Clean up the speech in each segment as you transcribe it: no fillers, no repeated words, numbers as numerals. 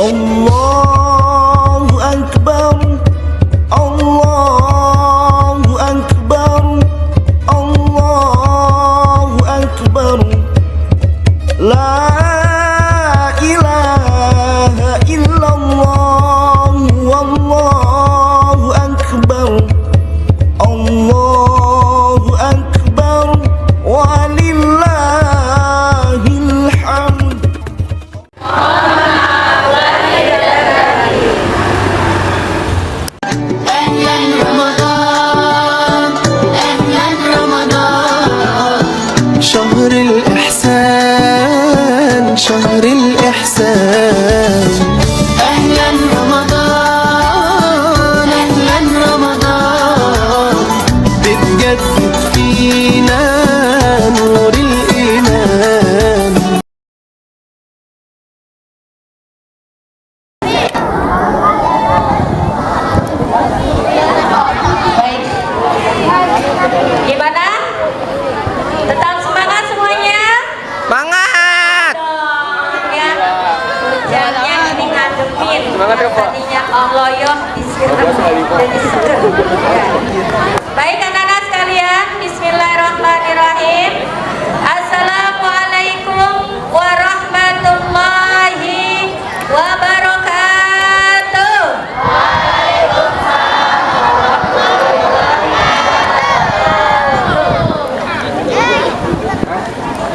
Allahu Akbar, Allahu Akbar, Allahu Akbar. La ilaha illallah, wallahu akbar, Allahu akbar, walillahil hamd. شهر الإحسان، شهر الإحسان. أهلا رمضان، أهلا رمضان، بتجدد فينا نور الإيمان. Gimana? Tetap semangat semuanya? Semangat! Ya, hujannya ini ngadepin. Semangat ya, Pak. Tadinya Allah yoh disiram jadi seger. Ya. Baik anak-anak sekalian, bismillahirrahmanirrahim. Assalamualaikum warahmatullahi wabarakatuh.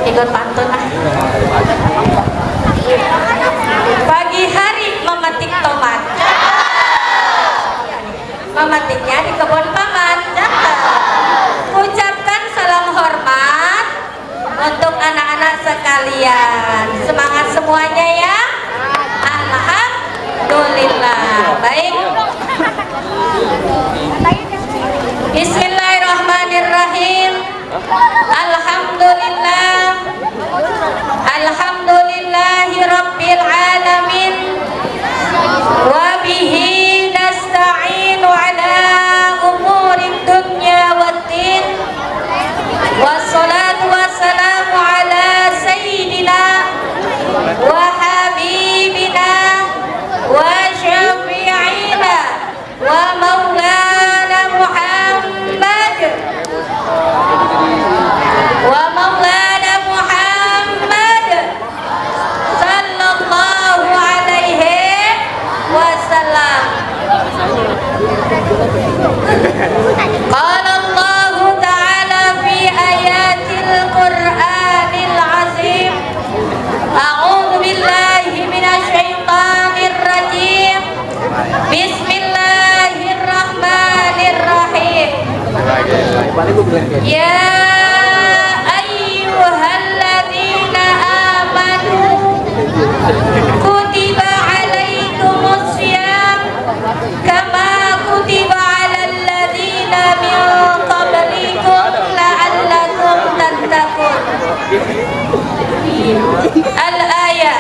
Ikut pantun ah. Pagi hari memetik tomat, memetiknya di kebun paman. Ucapkan salam hormat untuk anak-anak sekalian. Semangat semuanya ya. Alhamdulillah. Baik. Bismillahirrahmanirrahim. Alhamdulillah, alhamdulillahi rabbil alamin, wa bihi nasta'inu ala umurid dunya waddin, wassalatu wassalamu ala sayyidina wa habibina wa syafi'ina wa maulana Muhammad wa maulana Muhammad sallallahu alaihi wasallam. Qala Allah ta'ala fi ayatil Qur'anil azim. A'udzu billahi minasy syaithanir rajim. Bismillahirrahmanirrahim. Ya ayyuhalladzina amanu kutiba alaikumus syiyam kama kutiba alal ladzina min qablikum la'allakum tattaqun. Al-ayah.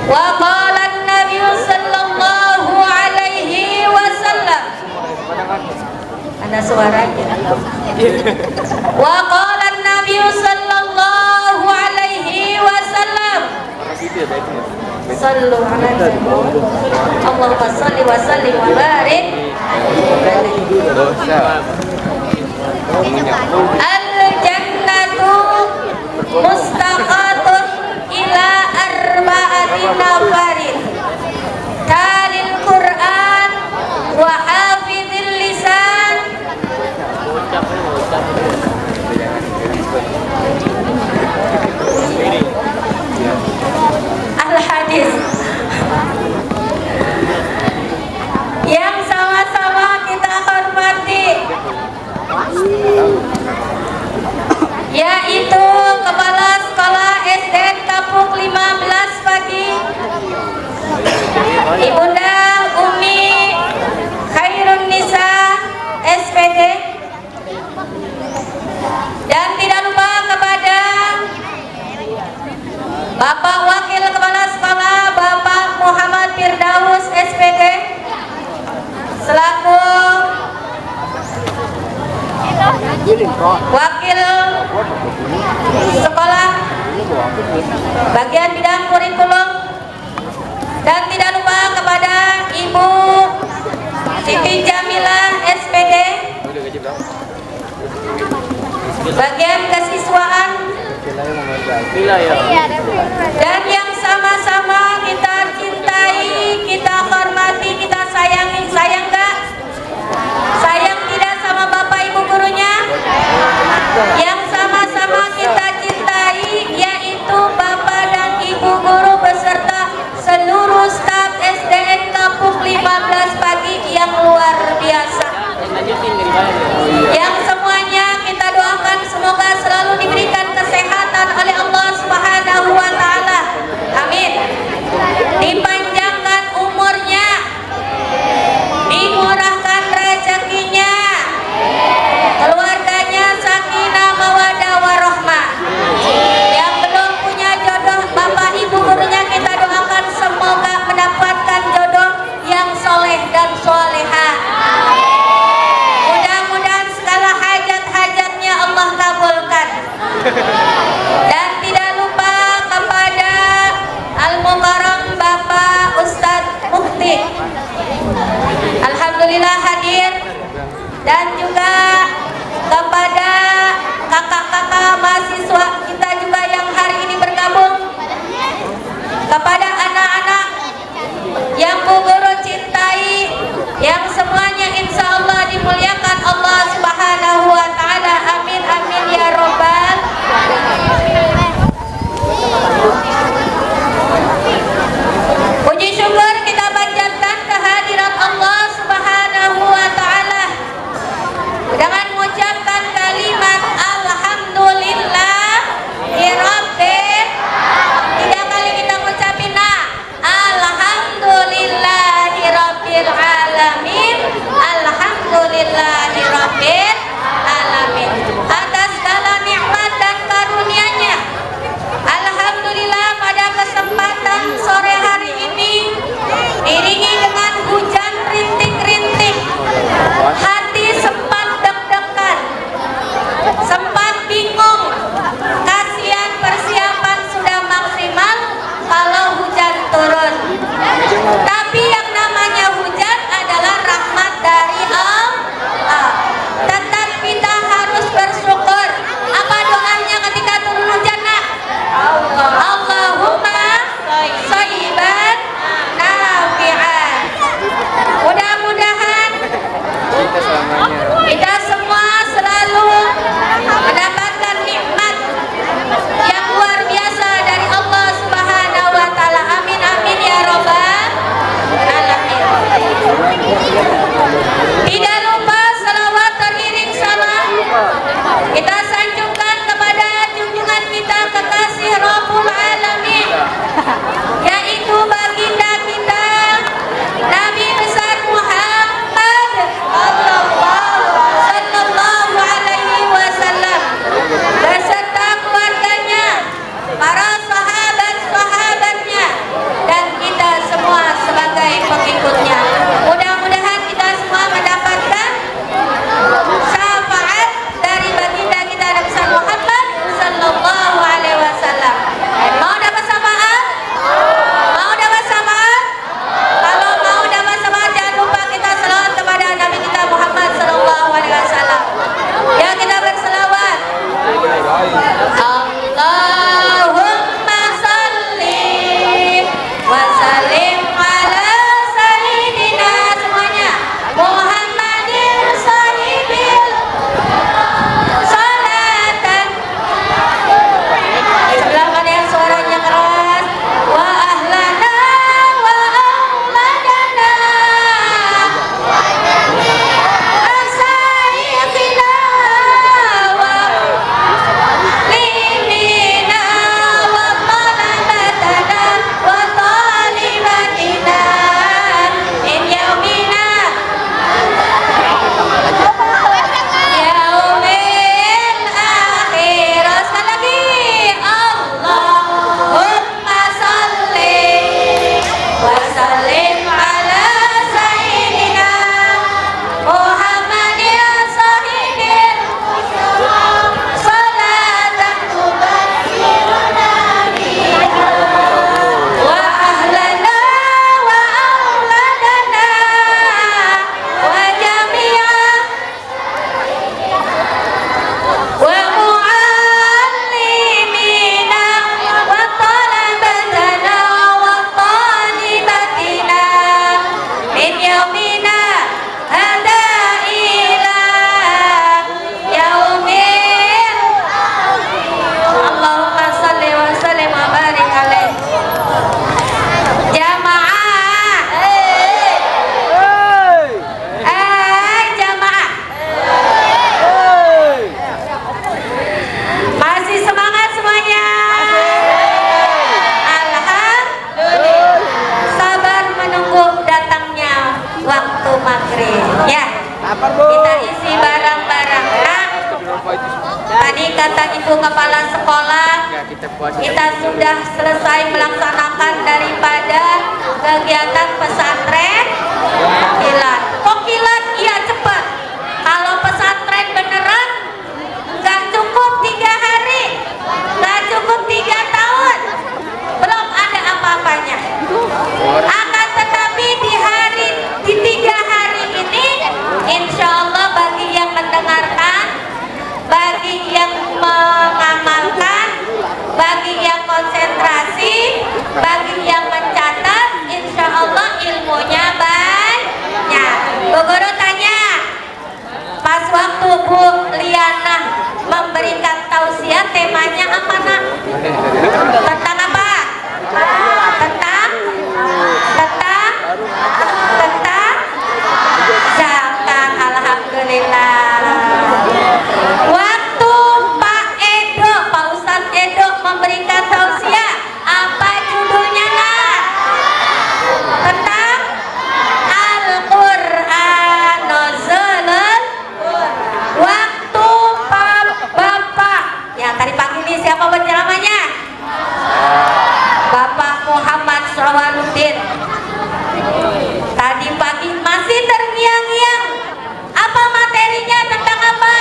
Wa qala an-nabiy sallallahu alaihi wasallam. Ada suaranya. Wa qala an-nabiy sallallahu alaihi wasallam. Sallu alaihi Allahumma salli wa sallim wa barik. Al-jannatu mustaqatun ila arba'ati nafarin. Talil Qur'an wa hafizil lisan. Al-hadis. Yang sama-sama kita hormati, yaitu Kepala Sekolah SD Kapuk 15 Pagi, Ibunda Umi Khairun Nisa SPD, dan tidak lupa kepada Bapak Wakil Kepala Sekolah Bapak Muhammad Firdaus SPD selaku Wakil Sekolah Bagian Bidang Kurikulum Dan tidak lupa kepada Ibu Siti Jamilah SPD bagian kesiswaan, dan yang sama-sama kita cintai, kita hormati, kita sayangi. Sayang gak? Sayang tidak sama Bapak Ibu gurunya? Yang sama-sama kita cintai yaitu Bapak dan Ibu guru beserta seluruh staf SDN Kampung 15 Pagi yang luar biasa, yang semuanya kita doakan semoga selalu diberikan kesehatan oleh Allah Subhanahu wa Ta'ala. Amin. Dipanjangkan umurnya, dimurahkan rezekinya, keluarganya sakinah mawaddah warahmah. Yang belum punya jodoh, Bapak Ibu gurunya kita doakan semoga mendapatkan jodoh yang soleh dan solehah. Mudah-mudahan segala hajat-hajatnya Allah kabulkan. Dan tidak lupa kepada Al-Mukarram Bapak Ustadz Mufti, alhamdulillah hadir. Dan juga kepada kakak-kakak mahasiswa kita juga yang hari ini bergabung, kepada anak-anak yang Bu Guru cintai, yang semuanya insya Allah dimuliakan Allah Subhanahu wa Ta'ala. Amin amin ya robbal. Puji syukur kita panjatkan kehadirat Allah Subhanahu wa Ta'ala dengan mengucapkan kalimat alhamdulillah kita sudah selesai melaksanakan daripada kegiatan pesantren kilat. Kok kilat? Iya cepat. Kalau pesantren beneran nggak cukup 3 hari, nggak cukup 3 tahun, belum ada apa-apanya. Akan tetapi di 3 hari ini, insya Allah bagi yang mendengarkan, bagi yang mengamalkan, bagi yang konsentrasi, bagi yang mencatat, insya Allah ilmunya banyak. Bu Guru tanya, pas waktu Bu Liana memberikan tausiah, temanya apa nak? Tentang apa? Tentang zakat. Alhamdulillah. Waktu Pak Ustadz Edo memberikan tausiah, apa judulnya nak? Tentang Al-Quran Nuzulun. Waktu Bapak yang tadi pagi ini siapa penceramahnya? Bapak Muhammad Sawaluddin. Tadi pagi masih terngiang-ngiang. Apa materinya, tentang apa?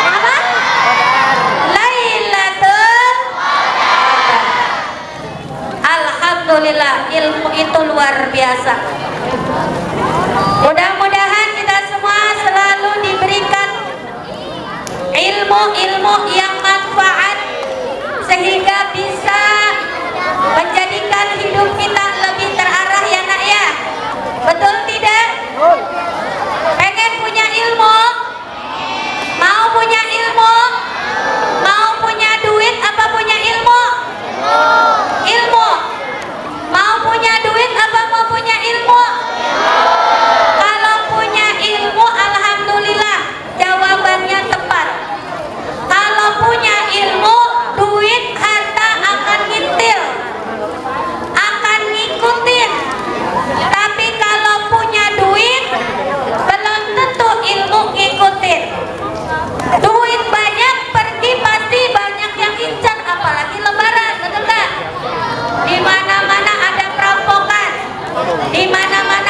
Apa? Lailatul Qadar. Alhamdulillah, ilmu itu luar biasa. Mudah-mudahan kita semua selalu diberikan ilmu-ilmu yang manfaat sehingga bisa menjadikan hidup kita lebih terarah ya nak ya. Betul tidak? Pengen punya ilmu? Mau punya ilmu? Mau punya duit apa punya ilmu? Ilmu. Mau punya duit apa mau punya ilmu? Kalau punya ilmu, alhamdulillah, jawabannya tepat. Kalau punya ilmu, duit, harta akan ngintil, akan ngikutin. Tapi kalau punya duit, belum tentu ilmu ngikutin. Duit banyak, pergi pasti banyak yang incar, apalagi lebaran, betul nggak? Di mana-mana ada perampokan, di mana-mana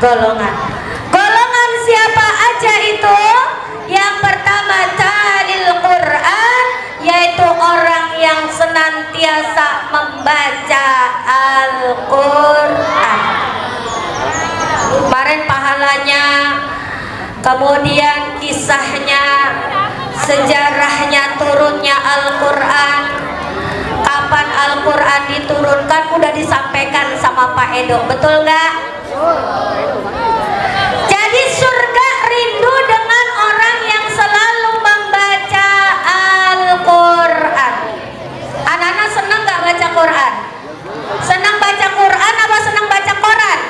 golongan. Golongan siapa aja itu? Yang pertama talil Quran, yaitu orang yang senantiasa membaca Al-Quran. Kemarin pahalanya, kemudian kisahnya, sejarahnya turunnya Al-Quran, kapan Al-Quran diturunkan udah disampaikan sama Pak Edo, betul nggak? Jadi surga rindu dengan orang yang selalu membaca Al-Quran. Anak-anak senang nggak baca Quran? Senang baca Quran apa senang baca koran?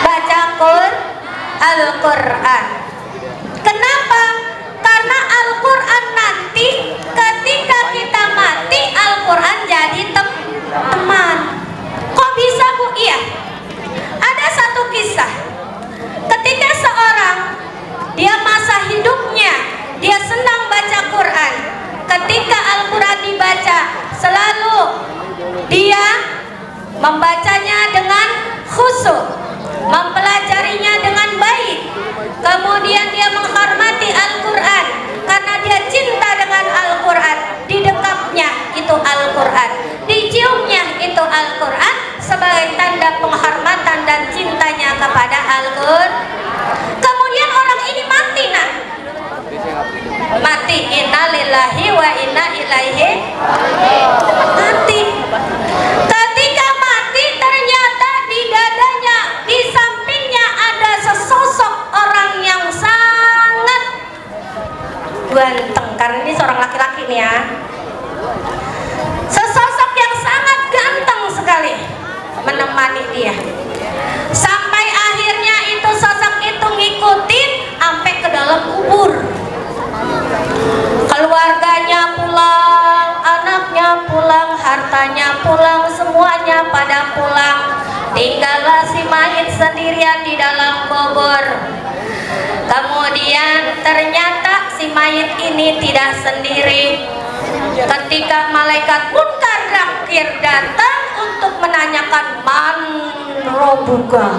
Baca Al-Quran. Kenapa? Karena Al-Quran nanti ketika kita mati, Al-Quran jadi teman. Kok bisa, Bu? Iya. Ada satu kisah. Ketika seorang, dia masa hidupnya dia senang baca Quran. Ketika Al-Quran dibaca, selalu dia membacanya dengan khusyuk, mempelajarinya dengan baik. Kemudian dia menghormati Al-Quran karena dia cinta dengan Al-Quran. Didekapnya itu Al-Quran, diciumnya itu Al-Quran sebagai tanda penghormatan dan cintanya kepada Al-Quran. Kemudian orang ini mati, nak. Mati, innalillahi wa inna ilaihi mati. Ketika mati ternyata di dadanya, di sampingnya ada sesosok orang yang sangat ganteng, karena ini seorang laki-laki nih ya. Sesosok yang sangat ganteng sekali menemani dia. Sampai akhirnya itu sosok itu ngikutin sampai ke dalam kubur. Keluarganya pulang, anaknya pulang, hartanya pulang, semuanya pada pulang. Tinggallah si mayit sendirian di dalam kubur. Kemudian ternyata si mayit ini tidak sendiri. Ketika malaikat Munkar Nakir datang untuk menanyakan man robuka,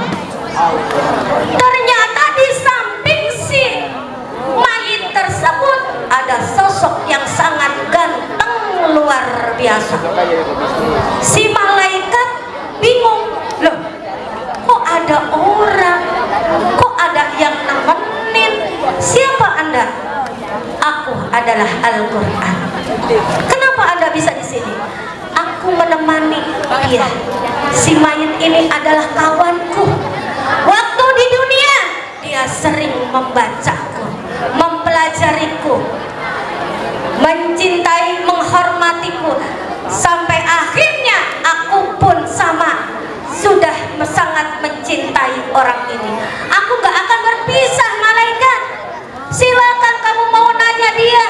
ternyata di samping si mayit tersebut ada sosok yang sangat ganteng luar biasa. Si malaikat bingung, loh kok ada orang, kok ada yang nemenin, siapa anda? Aku adalah Al-Quran. Kenapa anda bisa di sini? Aku menemani dia. Si mayit ini adalah kawanku. Waktu di dunia dia sering membacaku, mempelajariku, mencintai, menghormatiku, sampai akhirnya aku pun sama sudah sangat mencintai orang ini. Aku gak akan berpisah, malaikat. Silakan kamu mau nanya dia,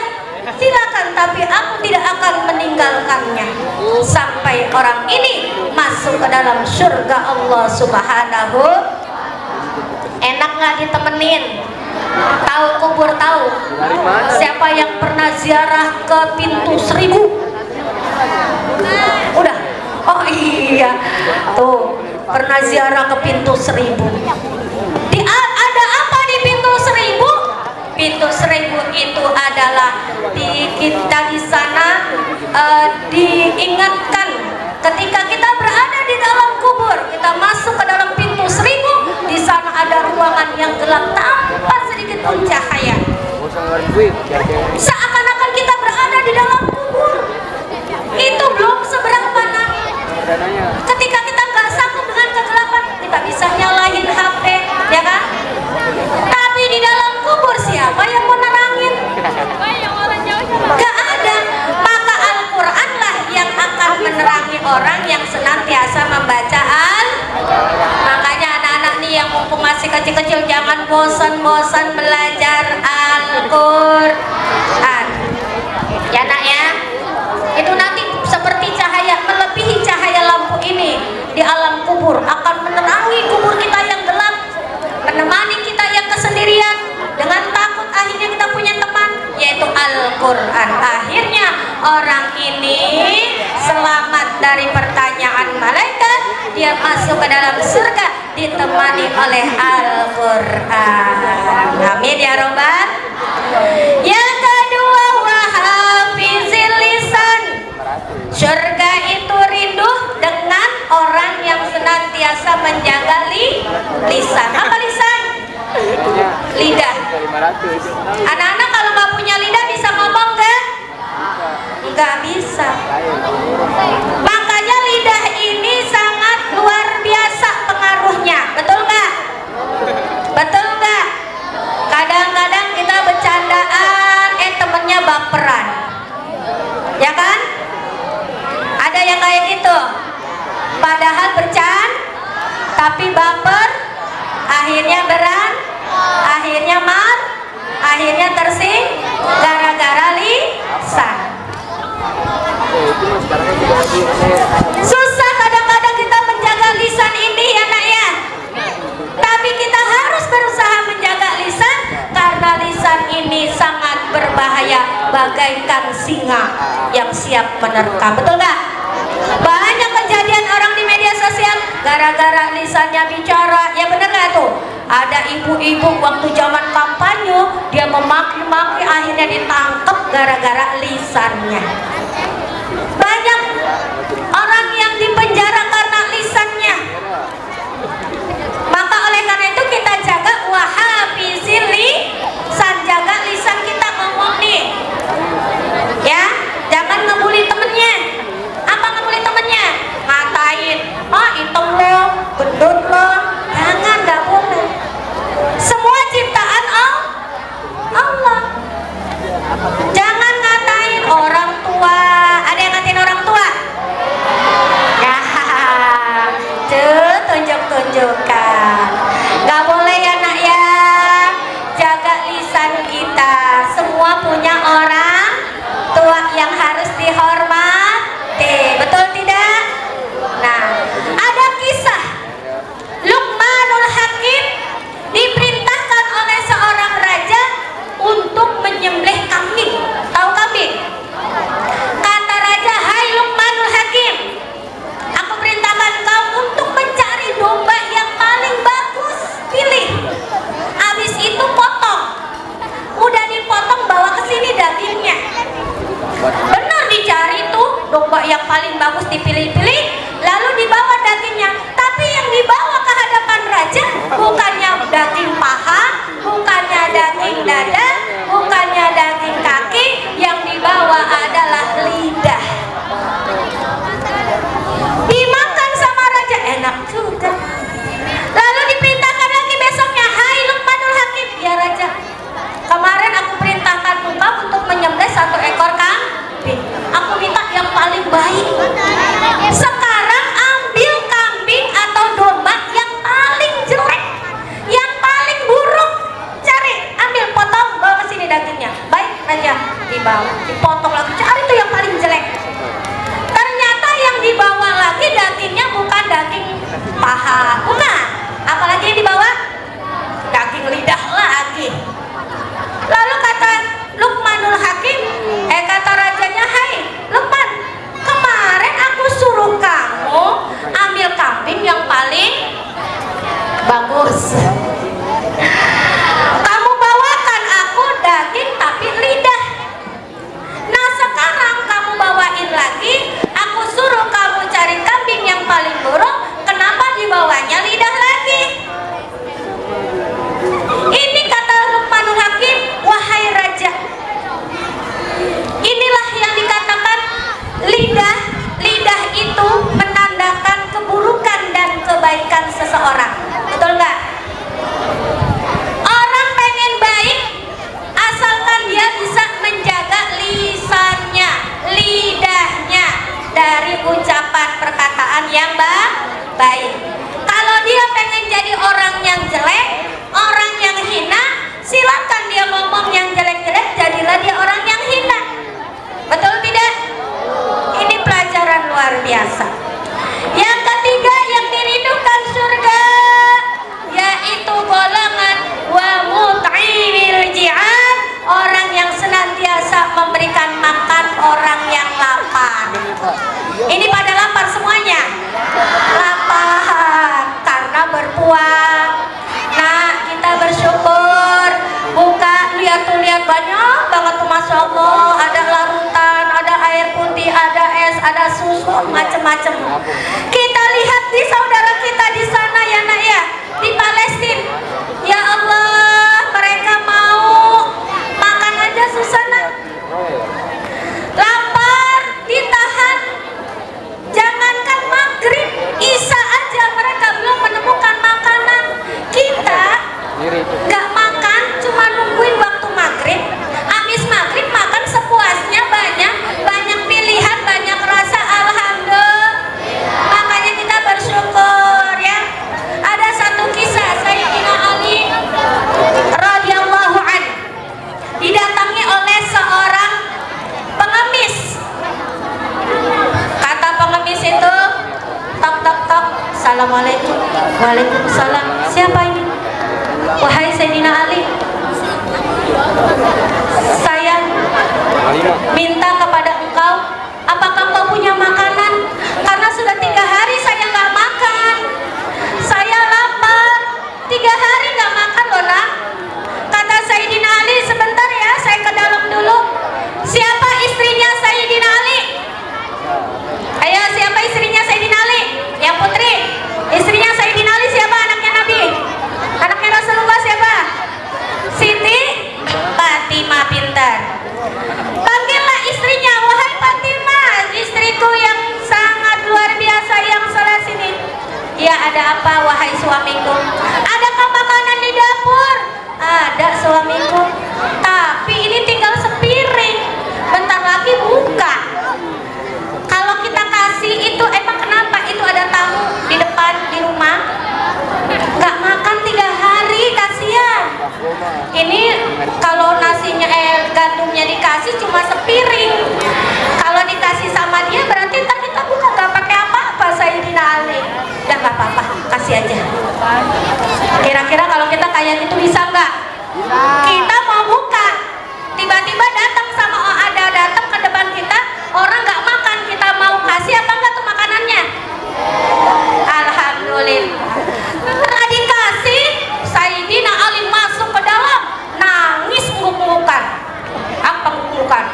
silakan, tapi aku tidak akan meninggalkannya sampai orang ini masuk ke dalam surga Allah Subhanahu. Enak nggak ditemenin? Tahu kubur, tahu? Siapa yang pernah ziarah ke pintu 1000? Udah? Oh iya, tuh pernah ziarah ke pintu 1000. Ada apa di pintu 1000? Pintu 1000 itu adalah kita di sana diingatkan ketika kita berada di dalam kubur, kita masuk ke dalam pintu 1000, di sana ada ruangan yang gelap tanpa sedikit pun cahaya. Seakan-akan kita berada di dalam kubur. Itu belum seberapa nak. Ketika kita nggak sanggup dengan kegelapan, kita bisa nyalain HP, ya kan? Tapi di dalam kubur siapa yang menerangin? Gak ada. Maka Al-Quran lah yang akan menerangi orang yang senantiasa membaca Makanya anak-anak nih yang mumpung masih kecil-kecil, jangan bosan-bosan belajar Al-Quran, ya nak ya. Itu nanti seperti cahaya, melebihi cahaya lampu ini di alam kubur, akan menerangi kubur kita yang gelap, menemani kita yang kesendirian. Dengan takut akhirnya kita punya teman, yaitu Al-Quran. Akhirnya orang ini selamat dari pertanyaan malaikat, dia masuk ke dalam surga ditemani oleh Al-Quran. Amin ya robbal. Yang kedua, wahafizil lisan. Surga itu rindu dengan orang yang senantiasa menjaga lisan. Apa lisan? Lidah. Anak-anak kalau nggak punya lidah bisa ngomong nggak? Nggak bisa. Makanya lidah ini sangat luar biasa pengaruhnya. Betul nggak? Betul nggak? Kadang-kadang kita bercandaan, temennya baperan, ya kan? Ada yang kayak gitu. Padahal tapi baper, akhirnya akhirnya akhirnya tersing gara-gara lisan. Susah kadang-kadang kita menjaga lisan ini ya nak ya. Tapi kita harus berusaha menjaga lisan karena lisan ini sangat berbahaya bagaikan singa yang siap menerkam. Betul nggak? Banyak kejadian orang di media sosial gara-gara lisannya bicara. Ya bener nggak tuh? Ada ibu-ibu waktu zaman kampanye dia memaki-maki akhirnya ditangkap gara-gara lisannya. Banyak orang yang dipenjara karena lisannya. Maka oleh karena itu kita jaga wahafizil lisan, jaga lisan kita ngomong nih. Ya, jangan ngebully temennya. Apa ngebully temennya? Ngatain, hitam lo, gendut lo. Jangan, nggak boleh. Semua ciptaan Allah. Jangan ngatain orang tua. Ada yang ngatain orang tua? Ya, tunjuk-tunjukkan. Gak boleh ya nak ya. Jaga lisan kita. Semua punya orang tua yang harus dihormati. Betul tidak? Nah, ada kisah Luqmanul Hakim diperintahkan oleh seorang raja untuk menyembelih kambing. Tahu kambing? Kata raja, "Hai Luqmanul Hakim, aku perintahkan kau untuk mencari domba yang paling bagus. Pilih. Habis itu potong. Udah dipotong bawa ke sini dagingnya." Benar dicari tuh domba yang paling bagus, dipilih-pilih, lalu dibawa dagingnya. Tapi yang dibawa ke hadapan raja bukannya daging paha, bukannya daging dada, bukannya daging kaki, yang dibawa adalah lidah. Dimakan sama raja, enak juga. Lalu diperintahkan lagi besoknya, "Hai Luqmanul Hakim." "Ya raja, kemarin aku perintahkan engkau untuk menyembelih 1 ekor kambing. Aku minta yang paling baik. Sekarang ambil kambing atau domba yang paling jelek, yang paling buruk. Cari, ambil, potong, bawa ke sini dagingnya." "Baik raja." Dibawa, dipotong lagi, cari tuh yang paling jelek. Ternyata yang dibawa lagi dagingnya bukan daging paha, bukan. Apalagi yang dibawa? Daging lidah lagi. Lalu kata Luqmanul Hakim, kata rajanya, "Hai Luqman, kemarin aku suruh kamu ambil kambing yang paling bagus. Kamu bawakan aku daging tapi lidah. Nah sekarang kamu bawain lagi, aku suruh kamu cari kambing yang paling buruk. Kenapa dibawanya lidah lagi?" Ini kata Luqmanul Hakim, "Wahai raja, inilah yang dikatakan lidah. Lidah itu menandakan keburukan dan kebaikan seseorang." Betul nggak? tua. Nah, kita bersyukur. Buka, lihat tuh, lihat banyak banget tuh, Masya Allah. Ada larutan, ada air putih, ada es, ada susu, macem-macem. Kita lihat di saudara kita di sana ya nak ya, di Palestina. Ya Allah, mereka mau makan aja susah nak. Lapar, ditahan. Jangankan maghrib, isya aja mereka belum menemukan makanan. Kita gak makan, cuma nungguin waktu maghrib. Habis maghrib makan sepuasnya, banyak pilihan, banyak rasa. Alhamdulillah. Makanya kita bersyukur ya. Ada satu kisah Sayyidina Ali radhiyallahu anhu didatangi oleh seorang pengemis. Kata pengemis itu, tok tok tok, assalamualaikum. Waalaikumsalam. Siapa ini? Wahai Sayyidina Ali, saya minta kepada engkau, apakah engkau punya makanan? Karena sudah 3 hari saya nggak makan. Saya lapar, 3 hari nggak makan loh nak. Kata Sayyidina Ali, sebentar ya, saya ke dalam dulu. Siapa istrinya Sayyidina Ali? Ayo, siapa istrinya Sayyidina Ali? Yang putri. Istrinya Sayyidina Ali siapa? Anaknya Nabi? Anaknya Rasulullah siapa? Siti Fatimah, pintar. Panggillah istrinya, wahai Fatimah, istriku yang sangat luar biasa, yang salah sini. Ya, ada apa wahai suamiku? Adakah makanan di dapur? Ada suamiku, tapi ini tinggal sepiring. Bentar lagi buka. Kalau kita kasih itu, emang kenapa? Itu ada tamu di depan di rumah, nggak makan 3 hari, kasihan. Ini kalau nasinya gandumnya dikasih cuma sepiring. Kalau dikasih sama dia berarti ntar kita buka nggak pakai apa-apa. Sayyidina Ali, ya nggak apa-apa, kasih aja. Kira-kira kalau kita kayak gitu bisa nggak? Kita mau buka, tiba-tiba datang datang ke depan kita, orang nggak makan, kita mau kasih apa enggak tuh makanannya? Alhamdulillah. Setelah dikasih, Sayyidina Ali masuk ke dalam, nangis nguk-ngukan. Apa nguk-ngukan?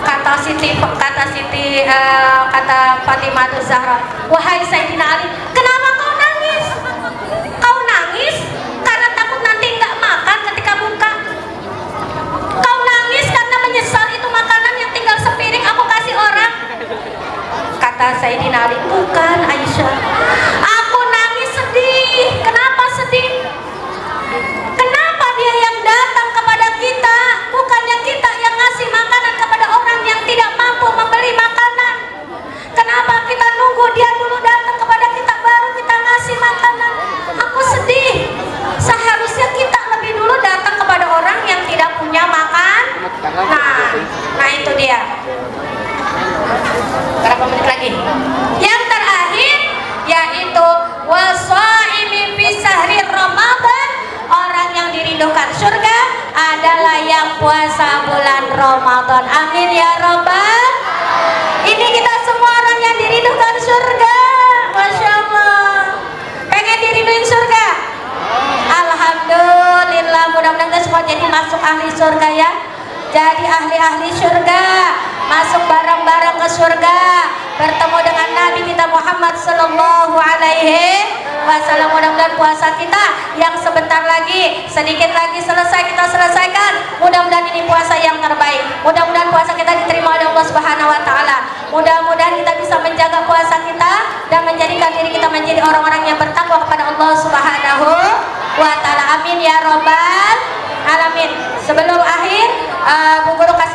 Kata Fatimah Zahra, wahai Sayyidina Ali, kenapa kau nangis? Kau nangis karena takut nanti nggak makan ketika buka. Kau nangis karena menyesal itu makanan yang tinggal sepiring aku kasih orang. Kata Sayyidina Ali, bukan Aisyah, aku nangis sedih. Kenapa sedih? Kenapa dia yang datang kepada kita, bukannya kita yang ngasih makanan kepada orang yang tidak mampu membeli makanan? Kenapa kita nunggu dia dulu datang kepada kita baru kita ngasih makanan? Aku sedih. Seharusnya kita lebih dulu datang kepada orang yang tidak punya makan. Nah itu dia. Berapa menit lagi? Yang terakhir yaitu wasaimi fi sahri Ramadan. Orang yang dirindukan surga adalah yang puasa bulan Ramadan. Amin ya Rabbal. Ini kita semua orang yang dirindukan surga. Masya Allah. Pengen dirinduin surga? Alhamdulillah. Mudah-mudahan kita semua jadi masuk ahli surga ya. Jadi ahli-ahli surga, masuk bareng-bareng ke surga, bertemu dengan Nabi kita Muhammad Sallallahu Alaihi Wasallam. Mudah-mudahan puasa kita yang sebentar lagi, sedikit lagi selesai, kita selesaikan. Mudah-mudahan ini puasa yang terbaik. Mudah-mudahan puasa kita diterima oleh Allah Subhanahu Wa Taala. Mudah-mudahan kita bisa menjaga puasa kita dan menjadikan diri kita menjadi orang-orang yang bertakwa kepada Allah Subhanahu Wa Taala. Amin ya Rabbal Alamin. Sebelum akhir, Bu Guru kasih